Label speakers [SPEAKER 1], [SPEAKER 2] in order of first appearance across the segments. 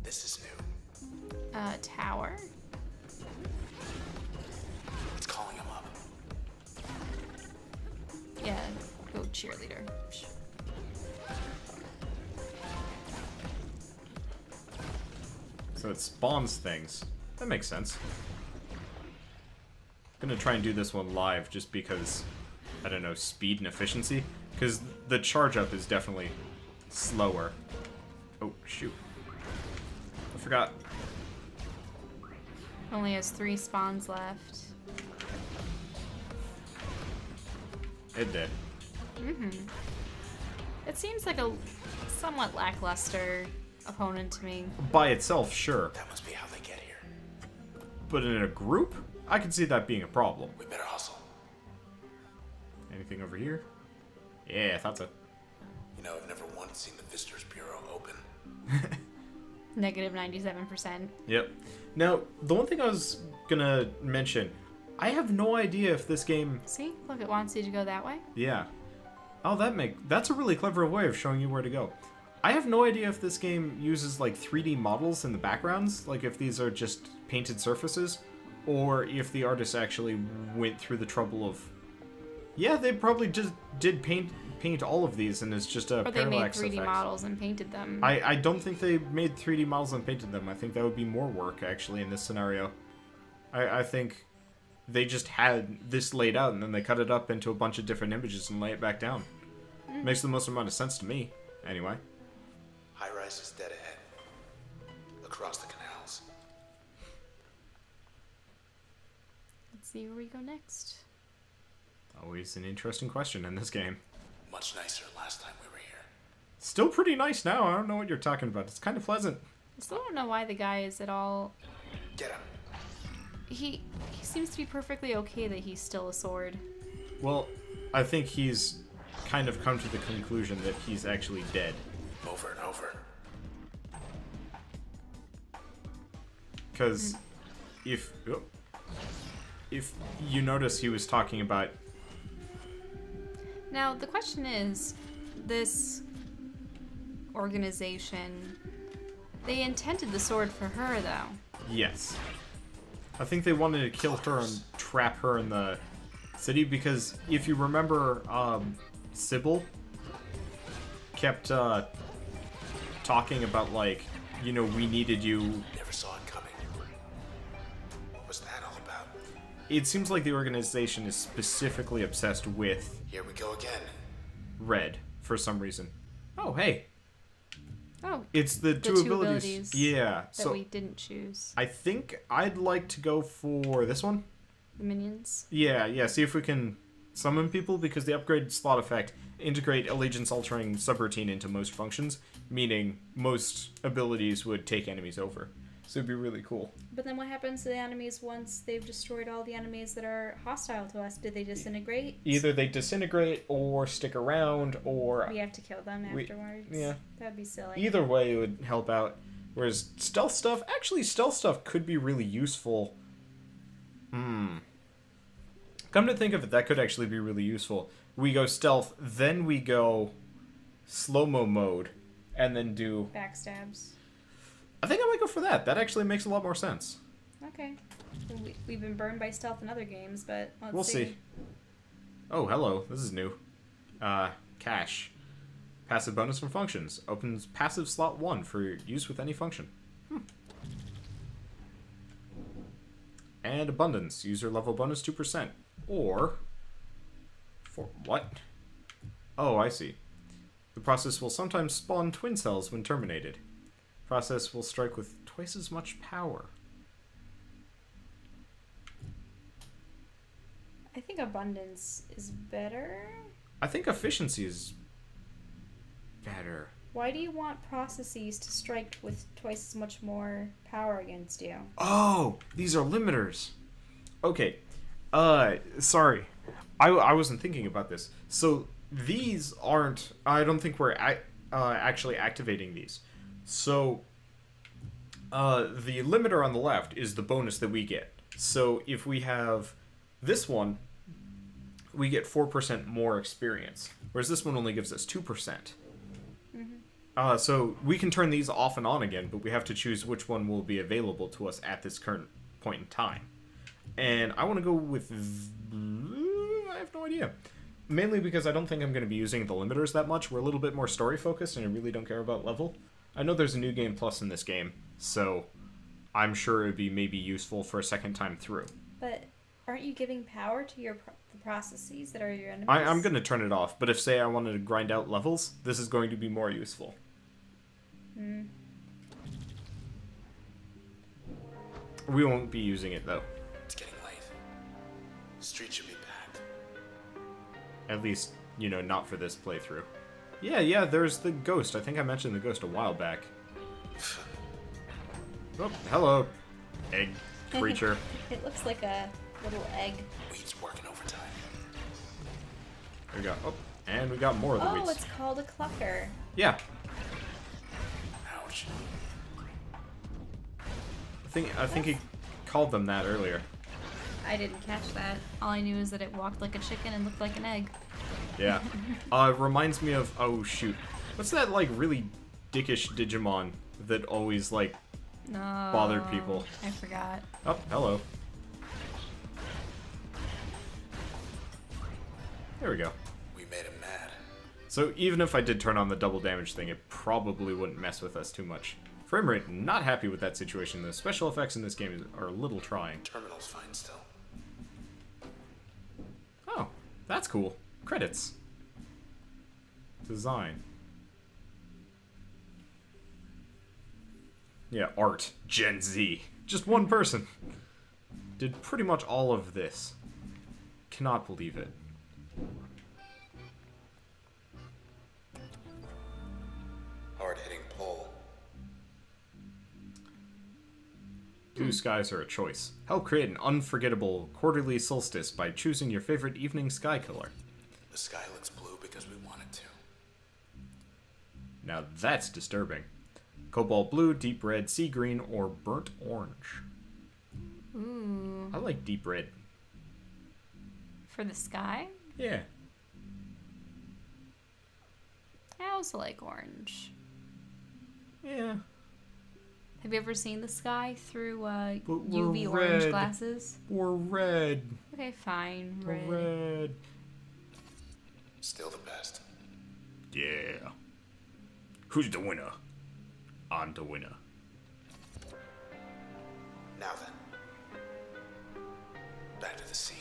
[SPEAKER 1] This is new.
[SPEAKER 2] Tower.
[SPEAKER 1] It's calling him up.
[SPEAKER 2] Yeah, go cheerleader.
[SPEAKER 3] So it spawns things. That makes sense. I'm gonna try and do this one live just because, I don't know, speed and efficiency. Because the charge up is definitely slower. Oh, shoot. I forgot.
[SPEAKER 2] Only has 3 spawns left.
[SPEAKER 3] It did.
[SPEAKER 2] It seems like a somewhat lackluster opponent to me.
[SPEAKER 3] By itself, sure.
[SPEAKER 1] That must be how they get here.
[SPEAKER 3] But in a group, I can see that being a problem.
[SPEAKER 1] We better hustle.
[SPEAKER 3] Anything over here? Yeah, I thought so.
[SPEAKER 1] You know, I've never once seen the Visitors Bureau open.
[SPEAKER 2] Negative 97%.
[SPEAKER 3] Yep. Now, the one thing I was gonna mention, I have no idea if this game...
[SPEAKER 2] See? Look, it wants you to go that way.
[SPEAKER 3] Yeah. Oh, that's a really clever way of showing you where to go. I have no idea if this game uses, like, 3D models in the backgrounds, like if these are just painted surfaces, or if the artists actually went through the trouble of... Yeah, they probably just did paint all of these, and it's just a
[SPEAKER 2] Or they made
[SPEAKER 3] parallax
[SPEAKER 2] 3D
[SPEAKER 3] effect.
[SPEAKER 2] models and painted them.
[SPEAKER 3] I don't think they made 3D models and painted them. I think that would be more work, actually, in this scenario. I think they just had this laid out, and then they cut it up into a bunch of different images and lay it back down. Makes the most amount of sense to me, anyway.
[SPEAKER 1] High rise is dead ahead. Across the canals.
[SPEAKER 2] Let's see where we go next.
[SPEAKER 3] Always an interesting question in this game.
[SPEAKER 1] Much nicer last time we were here.
[SPEAKER 3] Still pretty nice now. I don't know what you're talking about. It's kind of pleasant.
[SPEAKER 2] I still don't know why the guy is at all...
[SPEAKER 1] Get him.
[SPEAKER 2] He seems to be perfectly okay that he's still a sword.
[SPEAKER 3] Well, I think he's kind of come to the conclusion that he's actually dead.
[SPEAKER 1] Over and over.
[SPEAKER 3] Because if you notice, he was talking about...
[SPEAKER 2] Now, the question is, this organization, they intended the sword for her, though.
[SPEAKER 3] Yes. I think they wanted to kill her and trap her in the city, because if you remember, Sybil kept talking about, like, you know, we needed you.
[SPEAKER 1] Never saw it coming. What was that all about?
[SPEAKER 3] It seems like the organization is specifically obsessed with
[SPEAKER 1] Here we go again.
[SPEAKER 3] Red for some reason. Oh, hey.
[SPEAKER 2] Oh,
[SPEAKER 3] It's the two abilities. Yeah.
[SPEAKER 2] that
[SPEAKER 3] So
[SPEAKER 2] we didn't choose.
[SPEAKER 3] I think I'd like to go for this one.
[SPEAKER 2] The minions.
[SPEAKER 3] Yeah. See if we can summon people, because the upgrade slot effect integrate allegiance-altering subroutine into most functions, meaning most abilities would take enemies over. So it'd be really cool.
[SPEAKER 2] But then what happens to the enemies once they've destroyed all the enemies that are hostile to us? Did they disintegrate?
[SPEAKER 3] Either they disintegrate or stick around, or...
[SPEAKER 2] We have to kill them afterwards?
[SPEAKER 3] yeah.
[SPEAKER 2] That'd be silly.
[SPEAKER 3] Either way, it would help out. Whereas stealth stuff... Actually, stealth stuff could be really useful. Come to think of it, that could actually be really useful. We go stealth, then we go slow-mo mode, and then do...
[SPEAKER 2] Backstabs.
[SPEAKER 3] I think I might go for that. That actually makes a lot more sense.
[SPEAKER 2] Okay. We've been burned by stealth in other games, but let's
[SPEAKER 3] We'll see. Oh, hello. This is new. Cache. Passive bonus from functions. Opens passive slot 1 for use with any function. And abundance. User level bonus 2%. Or... For what? Oh, I see. The process will sometimes spawn twin cells when terminated. Process will strike with twice as much power.
[SPEAKER 2] I think abundance is better.
[SPEAKER 3] I think efficiency is better.
[SPEAKER 2] Why do you want processes to strike with twice as much more power against you?
[SPEAKER 3] Oh, these are limiters. Okay. Sorry. I wasn't thinking about this. So these aren't... I don't think we're actually activating these. So the limiter on the left is the bonus that we get. So if we have this one, we get 4% more experience. Whereas this one only gives us 2%. So we can turn these off and on again, but we have to choose which one will be available to us at this current point in time. And I want to go with... I have no idea. Mainly because I don't think I'm going to be using the limiters that much. We're a little bit more story-focused, and I really don't care about level. I know there's a new game plus in this game, so I'm sure it would be maybe useful for a second time through.
[SPEAKER 2] But aren't you giving power to the processes that are your enemies?
[SPEAKER 3] I'm going to turn it off, but if, say, I wanted to grind out levels, this is going to be more useful. We won't be using it, though.
[SPEAKER 1] It's getting late. The street should be packed.
[SPEAKER 3] At least, you know, not for this playthrough. Yeah, there's the ghost. I think I mentioned the ghost a while back. Oh, hello, egg creature.
[SPEAKER 2] It looks like a little egg.
[SPEAKER 1] Weed's working overtime.
[SPEAKER 3] There we go. Oh, and we got more of the weeds.
[SPEAKER 2] Oh, it's called a clucker.
[SPEAKER 3] Yeah.
[SPEAKER 1] Ouch.
[SPEAKER 3] I think he called them that earlier.
[SPEAKER 2] I didn't catch that. All I knew is that it walked like a chicken and looked like an egg.
[SPEAKER 3] Yeah. It reminds me of... Oh, shoot. What's that, like, really dickish Digimon that always, like, bothered people?
[SPEAKER 2] I forgot.
[SPEAKER 3] Oh, hello. There we go.
[SPEAKER 1] We made him mad.
[SPEAKER 3] So even if I did turn on the double damage thing, it probably wouldn't mess with us too much. Frame rate, not happy with that situation. The special effects in this game are a little trying.
[SPEAKER 1] Terminal's fine still.
[SPEAKER 3] Oh, that's cool. Credits. Design. Yeah, art. Gen Z. Just one person. Did pretty much all of this. Cannot believe it.
[SPEAKER 1] Hard-hitting pull.
[SPEAKER 3] Blue skies are a choice. Help create an unforgettable quarterly solstice by choosing your favorite evening sky color.
[SPEAKER 1] The sky looks blue because we want it to.
[SPEAKER 3] Now that's disturbing. Cobalt blue, deep red, sea green, or burnt orange.
[SPEAKER 2] Ooh.
[SPEAKER 3] I like deep red.
[SPEAKER 2] For the sky?
[SPEAKER 3] Yeah.
[SPEAKER 2] I also like orange.
[SPEAKER 3] Yeah.
[SPEAKER 2] Have you ever seen the sky through
[SPEAKER 3] But we're
[SPEAKER 2] UV orange
[SPEAKER 3] red.
[SPEAKER 2] glasses?
[SPEAKER 3] Or red.
[SPEAKER 2] Okay, fine.
[SPEAKER 3] Or
[SPEAKER 2] Red.
[SPEAKER 3] red.
[SPEAKER 1] Still the best.
[SPEAKER 3] Yeah. Who's the winner? I'm the winner.
[SPEAKER 1] Now then. Back to the scene.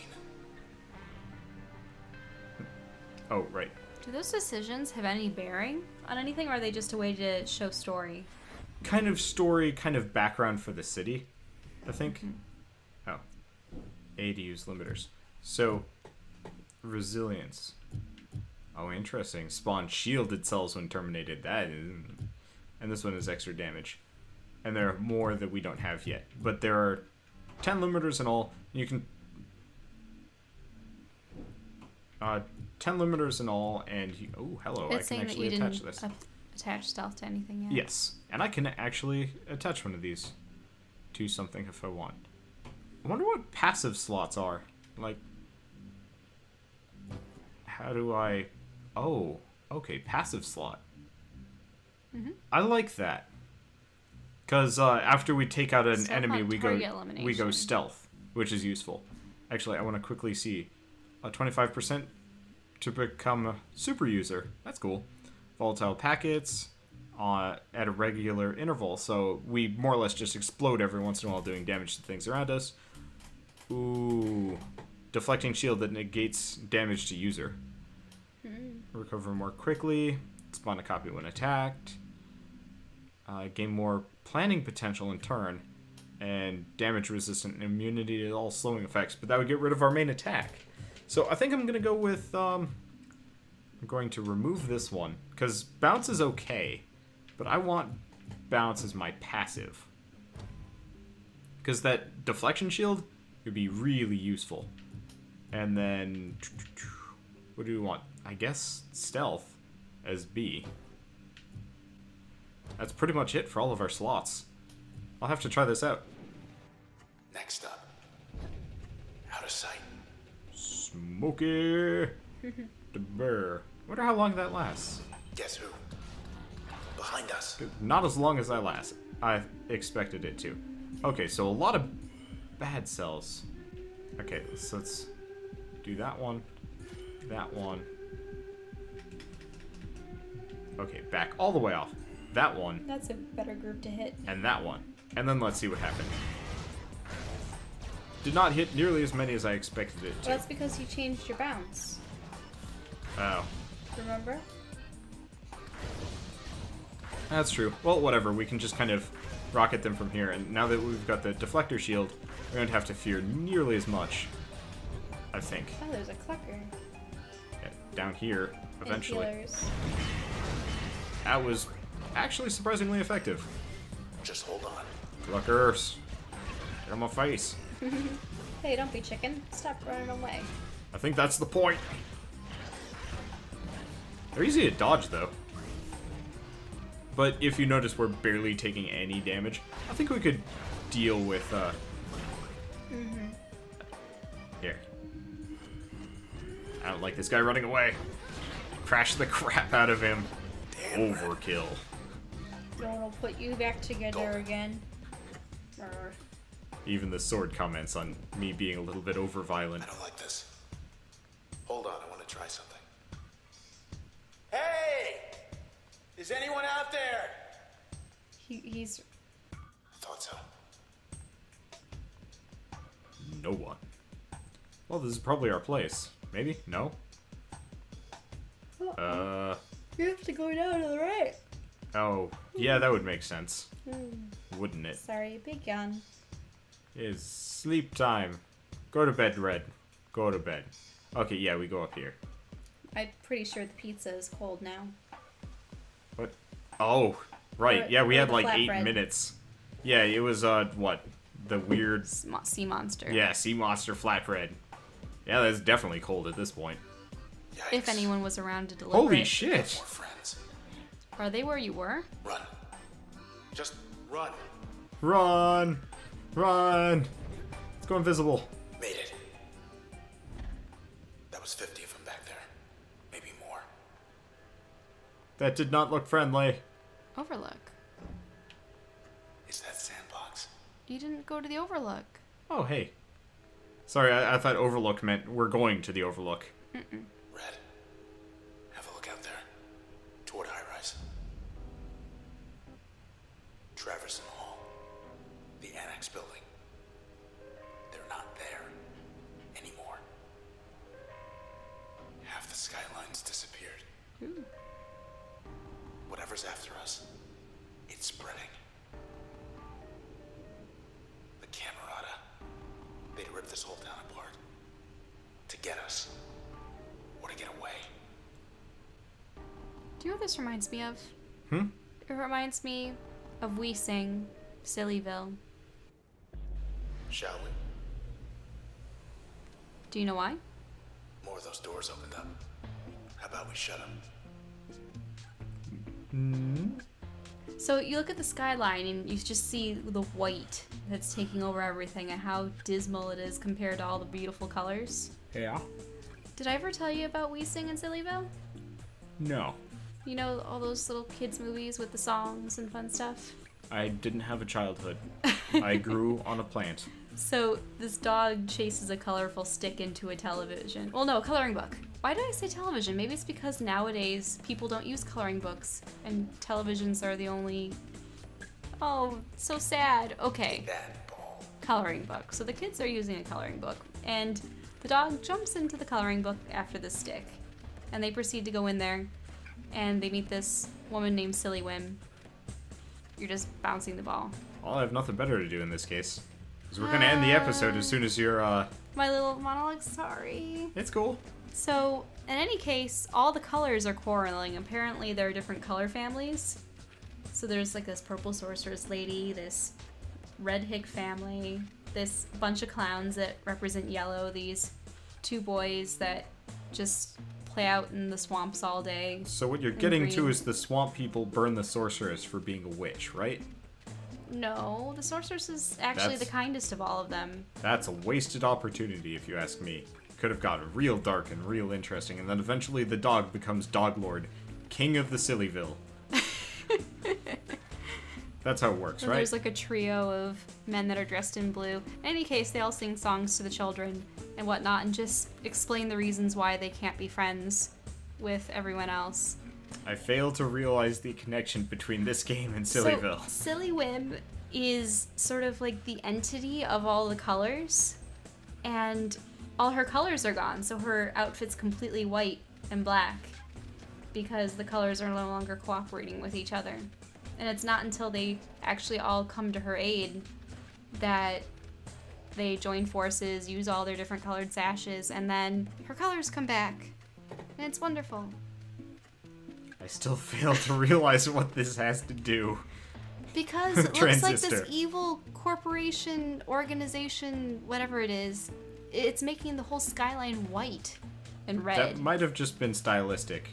[SPEAKER 3] Oh, right.
[SPEAKER 2] Do those decisions have any bearing on anything, or are they just a way to show story?
[SPEAKER 3] Kind of story, kind of background for the city, I think. Oh. A to use limiters. So, resilience. Oh, interesting. Spawn shielded cells when terminated. That is... And this one is extra damage. And there are more that we don't have yet. But there are 10 limiters in all. You can... 10 limiters in all, and... Oh, hello.
[SPEAKER 2] It's
[SPEAKER 3] I can
[SPEAKER 2] saying that
[SPEAKER 3] actually
[SPEAKER 2] you
[SPEAKER 3] attach
[SPEAKER 2] didn't
[SPEAKER 3] this.
[SPEAKER 2] attach stealth to anything yet.
[SPEAKER 3] Yes. And I can actually attach one of these to something if I want. I wonder what passive slots are. Like... How do I... Oh, okay, passive slot. I like that. Because after we take out an
[SPEAKER 2] Stealth
[SPEAKER 3] enemy,
[SPEAKER 2] on
[SPEAKER 3] we
[SPEAKER 2] target
[SPEAKER 3] go
[SPEAKER 2] elimination.
[SPEAKER 3] stealth, which is useful. Actually, I want to quickly see. 25% to become a super user. That's cool. Volatile packets at a regular interval, so we more or less just explode every once in a while doing damage to things around us. Ooh. Deflecting shield that negates damage to user. Recover more quickly. Spawn a copy when attacked. Gain more planning potential in turn. And damage resistant and immunity to all slowing effects. But that would get rid of our main attack. So I think I'm going to go with... I'm going to remove this one. Because bounce is okay. But I want bounce as my passive. Because that deflection shield would be really useful. And then... What do we want? I guess stealth as B. That's pretty much it for all of our slots. I'll have to try this out.
[SPEAKER 1] Next up. Out of sight.
[SPEAKER 3] Smokey the Bear. Wonder how long that lasts.
[SPEAKER 1] Guess who? Behind behind us.
[SPEAKER 3] Not as long as I expected it to. Okay, so a lot of bad cells. Okay, so let's do that one. That one. Okay, back all the way off. That one.
[SPEAKER 2] That's a better group to hit.
[SPEAKER 3] And that one. And then let's see what happened. Did not hit nearly as many as I expected it to.
[SPEAKER 2] Well, that's because you changed your bounce.
[SPEAKER 3] Oh.
[SPEAKER 2] Remember?
[SPEAKER 3] That's true. Well, whatever. We can just kind of rocket them from here. And now that we've got the deflector shield, we don't have to fear nearly as much. I think.
[SPEAKER 2] Oh, there's a clucker.
[SPEAKER 3] Yeah, down here, eventually.
[SPEAKER 2] Healers.
[SPEAKER 3] That was actually surprisingly effective.
[SPEAKER 1] Just hold on.
[SPEAKER 3] Cluckers. Get on my face.
[SPEAKER 2] Hey, don't be chicken. Stop running away.
[SPEAKER 3] I think that's the point. They're easy to dodge, though. But if you notice, we're barely taking any damage. I think we could deal with, Here. I don't like this guy running away. Crash the crap out of him.
[SPEAKER 1] Damn.
[SPEAKER 3] Overkill.
[SPEAKER 2] Then we'll put you back together again.
[SPEAKER 3] Even the sword comments on me being a little bit over-violent.
[SPEAKER 1] I don't like this. Hold on, I want to try something. Hey! Is anyone out there?
[SPEAKER 2] He's...
[SPEAKER 1] I thought so.
[SPEAKER 3] No one. Well, this is probably our place. Maybe? No?
[SPEAKER 2] You have to go down to the right.
[SPEAKER 3] Oh, yeah, that would make sense. Wouldn't it?
[SPEAKER 2] Sorry, big yawn.
[SPEAKER 3] It's sleep time. Go to bed, Red. Go to bed. Okay, yeah, we go up here.
[SPEAKER 2] I'm pretty sure the pizza is cold now.
[SPEAKER 3] What? Oh, right.
[SPEAKER 2] Or-
[SPEAKER 3] Yeah, we
[SPEAKER 2] or
[SPEAKER 3] had
[SPEAKER 2] the
[SPEAKER 3] like 8
[SPEAKER 2] flatbread.
[SPEAKER 3] minutes. Yeah, it was, what? The weird...
[SPEAKER 2] Sea monster.
[SPEAKER 3] Yeah, sea monster flatbread. Yeah, that's definitely cold at this point.
[SPEAKER 1] Yikes.
[SPEAKER 2] If anyone was around to deliver
[SPEAKER 3] Holy
[SPEAKER 2] it.
[SPEAKER 3] shit!
[SPEAKER 1] More friends.
[SPEAKER 2] Are they where you were?
[SPEAKER 1] Run. Just run.
[SPEAKER 3] Run! Run! Let's go invisible.
[SPEAKER 1] Made it. That was 50 of them back there. Maybe more.
[SPEAKER 3] That did not look friendly.
[SPEAKER 2] Overlook.
[SPEAKER 1] Is that sandbox?
[SPEAKER 2] You didn't go to the Overlook.
[SPEAKER 3] Oh, hey. Sorry, I thought Overlook meant we're going to the Overlook.
[SPEAKER 1] Red. Have a look out there. Toward High Rise. Traverson Hall. The Annex building. They're not there. Anymore. Half the skylines disappeared.
[SPEAKER 2] Ooh.
[SPEAKER 1] Whatever's after us, it's spreading. The Camerata. They'd rip this whole town apart. To get us. Or to get away.
[SPEAKER 2] Do you know what this reminds me of?
[SPEAKER 3] Hmm?
[SPEAKER 2] It reminds me of We Sing, Sillyville.
[SPEAKER 1] Shall we?
[SPEAKER 2] Do you know why?
[SPEAKER 1] More of those doors opened up. How about we shut them?
[SPEAKER 2] So you look at the skyline and you just see the white that's taking over everything and how dismal it is compared to all the beautiful colors.
[SPEAKER 3] Yeah?
[SPEAKER 2] Did I ever tell you about We Sing in Sillyville?
[SPEAKER 3] No.
[SPEAKER 2] You know, all those little kids' movies with the songs and fun stuff?
[SPEAKER 3] I didn't have a childhood. I grew on a plant.
[SPEAKER 2] So this dog chases a colorful stick into a television. Well, no, a coloring book. Why did I say television? Maybe it's because nowadays people don't use coloring books and televisions are the only... Oh, so sad. Okay.
[SPEAKER 1] That ball.
[SPEAKER 2] Coloring book. So the kids are using a coloring book and the dog jumps into the coloring book after the stick. And they proceed to go in there and they meet this woman named Silly Whim. You're just bouncing the ball.
[SPEAKER 3] Well, I have nothing better to do in this case. Because we're going to end the episode as soon as you're,
[SPEAKER 2] My little monologue, sorry.
[SPEAKER 3] It's cool.
[SPEAKER 2] So, in any case, all the colors are quarreling. Apparently, there are different color families. So there's like this purple sorceress lady, this red hick family, this bunch of clowns that represent yellow, these 2 boys that just play out in the swamps all day.
[SPEAKER 3] So what you're
[SPEAKER 2] and
[SPEAKER 3] getting to
[SPEAKER 2] green.
[SPEAKER 3] is the swamp people burn the sorceress for being a witch, right?
[SPEAKER 2] No, the sorceress is actually
[SPEAKER 3] That's-
[SPEAKER 2] the kindest of all of them.
[SPEAKER 3] That's a wasted opportunity, if you ask me. Could have gotten real dark and real interesting, and then eventually the dog becomes Dog Lord, King of the Sillyville. That's how it works,
[SPEAKER 2] And
[SPEAKER 3] right?
[SPEAKER 2] there's like a trio of men that are dressed in blue. In any case, they all sing songs to the children and whatnot and just explain the reasons why they can't be friends with everyone else.
[SPEAKER 3] I fail to realize the connection between this game and Sillyville.
[SPEAKER 2] So, Silly Whim is sort of like the entity of all the colors, and all her colors are gone, so her outfit's completely white and black because the colors are no longer cooperating with each other. And it's not until they actually all come to her aid that they join forces, use all their different colored sashes, and then her colors come back. And it's wonderful.
[SPEAKER 3] I still fail to realize what this has to do.
[SPEAKER 2] Because it looks like this
[SPEAKER 3] Transistor.
[SPEAKER 2] evil corporation, organization, whatever it is, it's making the whole skyline white and red.
[SPEAKER 3] That might have just been stylistic.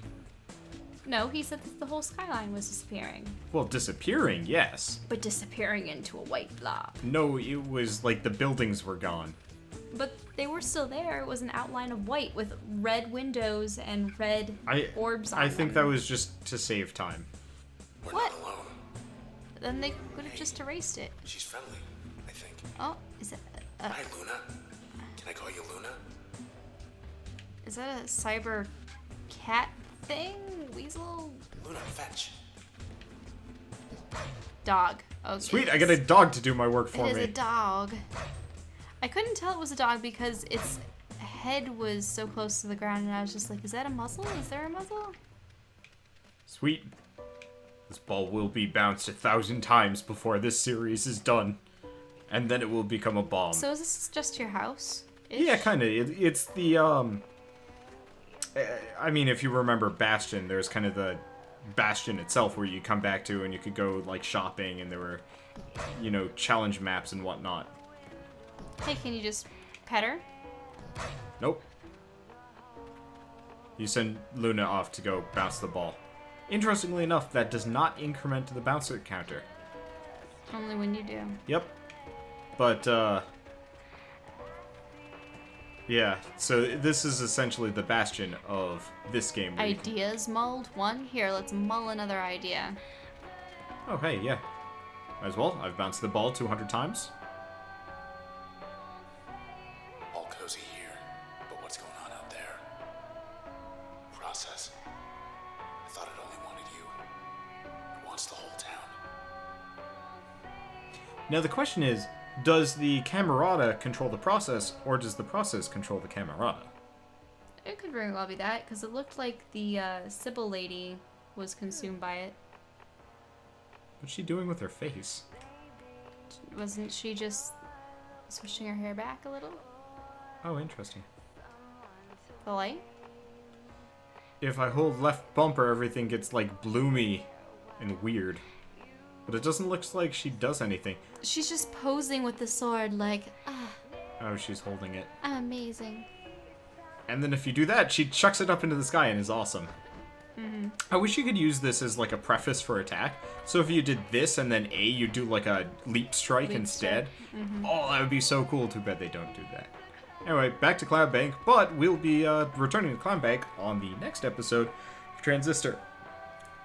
[SPEAKER 2] No, he said that the whole skyline was disappearing.
[SPEAKER 3] Well, disappearing, yes.
[SPEAKER 2] But disappearing into a white blob.
[SPEAKER 3] No, it was like the buildings were gone.
[SPEAKER 2] But they were still there. It was an outline of white with red windows and red orbs on
[SPEAKER 3] I think
[SPEAKER 2] them.
[SPEAKER 3] that was just to save time.
[SPEAKER 1] We're
[SPEAKER 2] What?
[SPEAKER 1] not alone.
[SPEAKER 2] Then they would have just erased it.
[SPEAKER 1] She's friendly, I think.
[SPEAKER 2] Oh, is it?
[SPEAKER 1] Hi, Luna. Can I call you Luna?
[SPEAKER 2] Is that a cyber cat thing? Weasel?
[SPEAKER 1] Luna, fetch.
[SPEAKER 2] Dog. Okay.
[SPEAKER 3] Sweet, I got a dog to do my work for
[SPEAKER 2] It is
[SPEAKER 3] me.
[SPEAKER 2] a dog. I couldn't tell it was a dog because its head was so close to the ground, and I was just like, is that a muzzle? Is there a muzzle?
[SPEAKER 3] Sweet. This ball will be bounced 1,000 times before this series is done. And then it will become a bomb.
[SPEAKER 2] So is this just your house?
[SPEAKER 3] Yeah, kind of. It's the, I mean, if you remember Bastion, there's kind of the Bastion itself where you come back to and you could go, like, shopping, and there were, you know, challenge maps and whatnot.
[SPEAKER 2] Hey, can you just pet her?
[SPEAKER 3] Nope. You send Luna off to go bounce the ball. Interestingly enough, that does not increment the bouncer counter.
[SPEAKER 2] Only when you do.
[SPEAKER 3] Yep. But, yeah, so this is essentially the Bastion of this game. where you can-
[SPEAKER 2] Ideas mulled? One? Here, let's mull another idea.
[SPEAKER 3] Oh, hey, yeah. Might as well. I've bounced the ball 200 times.
[SPEAKER 1] All cozy here, but what's going on out there? Process. I thought it only wanted you. It wants the whole town.
[SPEAKER 3] Now, the question is, does the Camerata control the process, or does the process control the Camerata?
[SPEAKER 2] It could very well be that, because it looked like the Sybil lady was consumed by it.
[SPEAKER 3] What's she doing with her face?
[SPEAKER 2] Wasn't she just switching her hair back a little?
[SPEAKER 3] Oh, interesting.
[SPEAKER 2] The light?
[SPEAKER 3] If I hold left bumper, everything gets, like, bloomy and weird. But it doesn't look like she does anything.
[SPEAKER 2] She's just posing with the sword like,
[SPEAKER 3] Oh, she's holding it.
[SPEAKER 2] I'm amazing.
[SPEAKER 3] And then if you do that, she chucks it up into the sky and is awesome.
[SPEAKER 2] Mm-hmm.
[SPEAKER 3] I wish you could use this as like a preface for attack. So if you did this and then A, you do like a leap strike
[SPEAKER 2] Leap
[SPEAKER 3] instead.
[SPEAKER 2] strike. Mm-hmm.
[SPEAKER 3] Oh, that would be so cool. Too bad they don't do that. Anyway, back to Cloud Bank, but we'll be returning to Cloud Bank on the next episode of Transistor.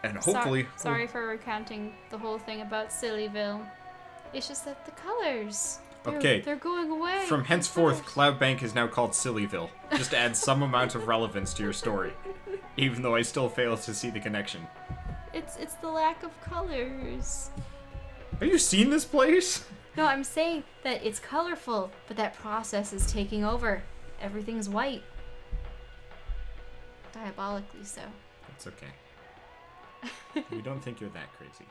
[SPEAKER 3] And hopefully...
[SPEAKER 2] Sorry for recounting the whole thing about Sillyville. It's just that the colors.
[SPEAKER 3] Okay.
[SPEAKER 2] They're going away.
[SPEAKER 3] From
[SPEAKER 2] The
[SPEAKER 3] henceforth,
[SPEAKER 2] colors.
[SPEAKER 3] Cloud Bank is now called Sillyville. Just add some amount of relevance to your story. Even though I still fail to see the connection.
[SPEAKER 2] It's the lack of colors.
[SPEAKER 3] Have you seen this place?
[SPEAKER 2] No, I'm saying that it's colorful, but that process is taking over. Everything's white. Diabolically so.
[SPEAKER 3] It's okay. We don't think you're that crazy.